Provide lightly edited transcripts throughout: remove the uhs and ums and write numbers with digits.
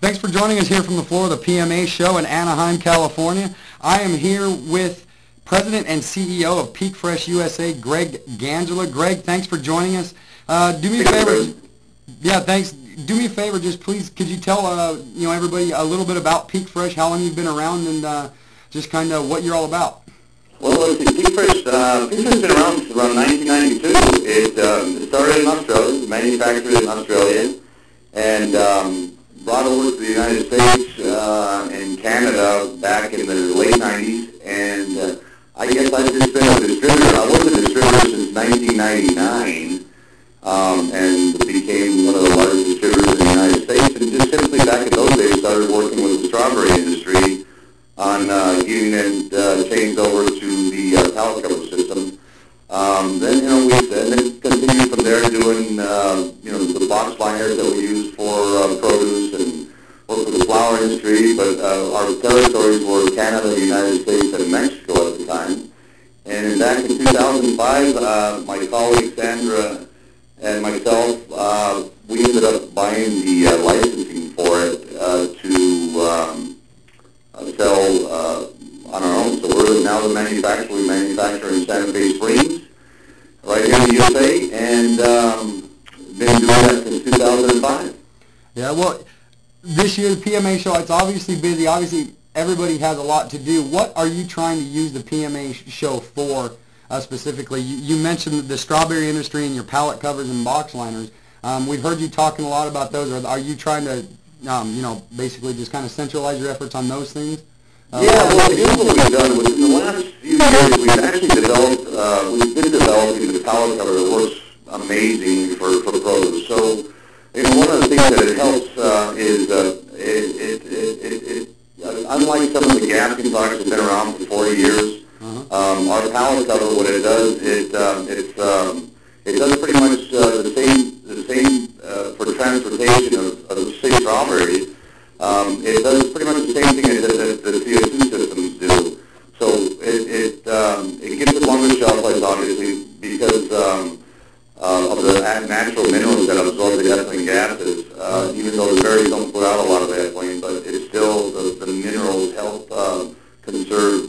Thanks for joining us here from the floor of the PMA show in Anaheim, California. I am here with President and CEO of PEAKfresh USA, Greg Ganzerla. Greg, thanks for joining us. Do me a favor. Yeah, thanks. Do me a favor, just please, could you tell everybody a little bit about PEAKfresh, how long you've been around, and just kind of what you're all about? Well, let's see, PEAKfresh has been around since around 1992. It started in Australia, manufactured in Australia, and brought over to the United States and Canada back in the late 90s, and I guess I've just been a distributor. I was a distributor since 1999, and became one of the largest distributors in the United States, and just simply back in those days started working with the strawberry industry on getting it changed over to the pallet cover system. Then we continued from there doing the box liners that we use for produce and work with the flower industry. But our territories were Canada, the United States, and Mexico at the time. And back in 2005, my colleague Sandra and myself, we ended up buying the licensing for it to sell on our own. So we're now the manufacturer. We manufacture in Santa Fe Springs, right here in the USA, and been doing that since 2005. Yeah, well, this year the PMA show, it's obviously busy. Obviously, everybody has a lot to do. What are you trying to use the PMA show for specifically? You mentioned the strawberry industry and your pallet covers and box liners. We've heard you talking a lot about those. Are you trying to, basically just kind of centralize your efforts on those things? Yeah, well, here's what we've done. Within the last few years, we've actually developed, we've been developing the pallet cover that works amazing for produce. So, one of the things that it helps is unlike some of the gasketting products that have been around for 40 years, our pallet cover, what it does, it does pretty much the same for transportation of say strawberries. It does pretty much the same thing that the CO2 systems do. So it gives it longer shelf life, obviously, because of the natural minerals that absorb the ethylene gases. Even though the berries don't put out a lot of ethylene, but it's still the minerals help conserve,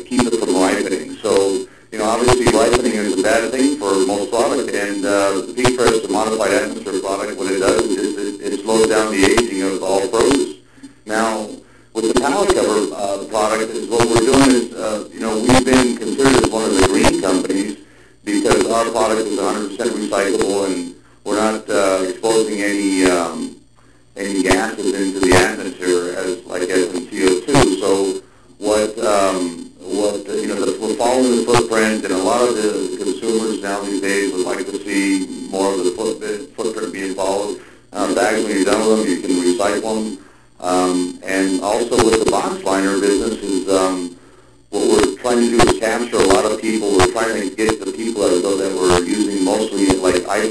keep it from ripening. So obviously ripening is a bad thing for most product, and the PEAKfresh, the modified atmosphere product, what it does is it slows down the aging of all produce. Now, with the pallet cover product, is what we're doing is, we've been considered as one of the green companies because our product is 100% recyclable, and we're not exposing any gases into the atmosphere as in CO2. So we're following the footprint, and a lot of the consumers now these days would like to see more of the footprint being followed. Bags, when you're done with them, you can recycle them. And also with the box liner business is what we're trying to do is capture a lot of people. We're trying to get the people that were using mostly like ice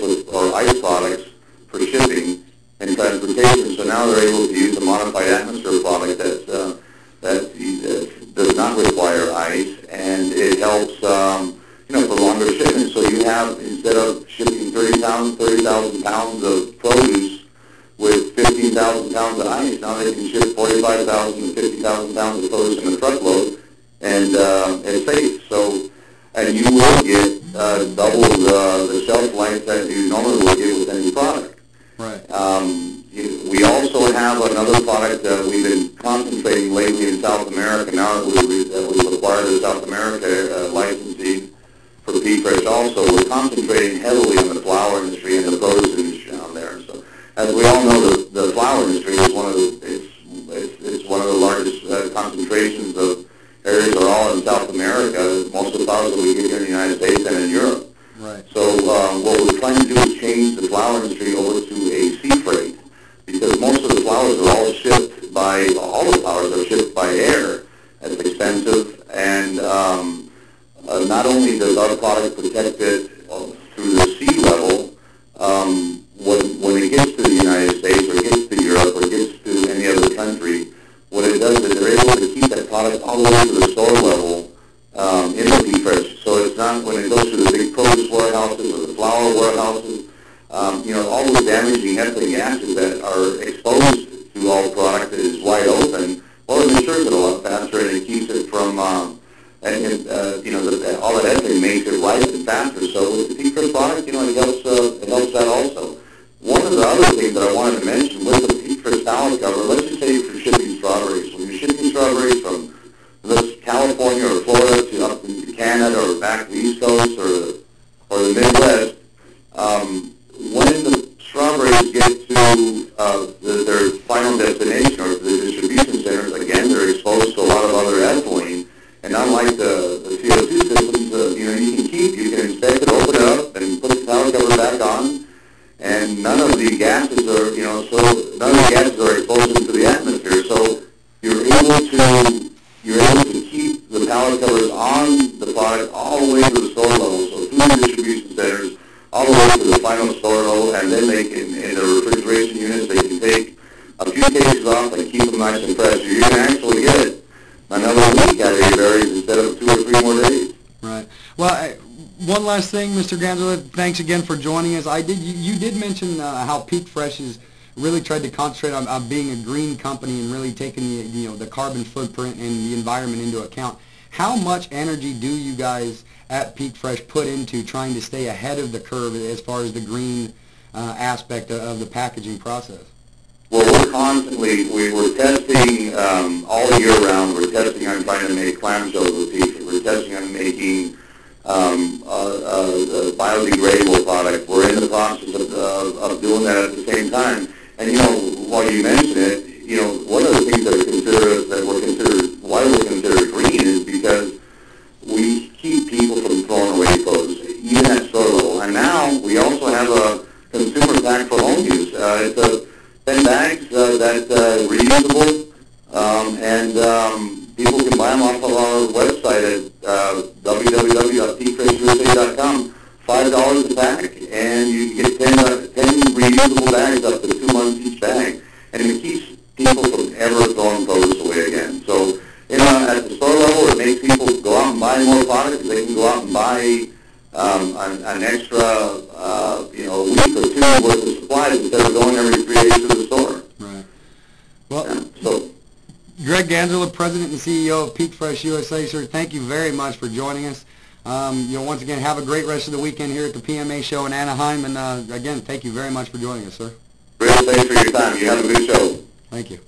products for shipping and transportation. So now they're able to use a modified atmosphere product that does not require ice, and it helps for longer shipments. So you have, instead of shipping 30,000 pounds of produce with 15,000 pounds of ice, now they can ship 45,000 to 50,000 pounds of produce in a truckload, and it's safe. So, and you will get double the shelf life that you normally would get with any product. Right. We also have another product that we've been concentrating lately in South America. Now that we've acquired the South America licensing for PEAKfresh also, we're concentrating heavily on the flower industry and the produce industry down there. So, as we all know, the flower industry is one of the largest concentrations of areas are all in South America. Most of the flowers that we get here in the United States and in Europe. Right. So what we're trying to do is change the flower industry over to a sea freight, because most of the flowers are all shipped all the flowers are shipped by air. It's expensive, and not only does our product protect it through the sea level, when it gets to the United States or gets to Europe or gets to any other country, what it does is they're able to keep that product all the way to the store level in the PEAKfresh. So it's not when it goes to the big produce warehouses or the flower warehouses, all those damaging ethylene gases that are exposed I wanted to mention with the PEAKfresh pallet cover, let's just say for shipping strawberries. When you're shipping strawberries from California or Florida to up into Canada or back to the East Coast or the Midwest, when the strawberries get to their final destination or the distribution centers, again, they're exposed to a lot of other ethylene. And unlike the CO2 systems, you can inspect it, open it up, and put the pallet cover back on, and none of the gases are, exposed into the atmosphere. So you're able to keep the pallet covers on the product all the way to the store level. So through the distribution centers, all the way to the final store level, and then they can, in the refrigeration units, they can take a few cases off and keep them nice and fresh. So you can actually get another week out of your berries instead of 2 or 3 more days. Right. Well, one last thing, Mr. Ganzerla, thanks again for joining us. You did mention how PEAKfresh has really tried to concentrate on being a green company and really taking the carbon footprint and the environment into account. How much energy do you guys at PEAKfresh put into trying to stay ahead of the curve as far as the green aspect of the packaging process? Well, we're testing all year round. We're testing on trying to make clamshells with PEAKfresh. We're testing on making a biodegradable product. We're in the process of doing that at the same time. And while you mention it, one of the things why we're considered green is because we keep people from throwing away clothes, even at store level. And now we also have a consumer pack for home use. It's 10 bags that's reusable, and people can buy them off of our website at www.peakfreshusa.com. $5 a pack, and you get 10 reusable bags up to 2 months each bag, and it keeps people from ever throwing clothes away again. So, at the store level, it makes people go out and buy more products. They can go out and buy an extra, week or 2 worth of supplies instead of going every 3 days to the store. Right. Well, Greg Ganzerla, President and CEO of PEAKfresh USA, sir, thank you very much for joining us. Once again, have a great rest of the weekend here at the PMA show in Anaheim, and again, thank you very much for joining us, sir. Really, thanks for your time. You have a good show. Thank you.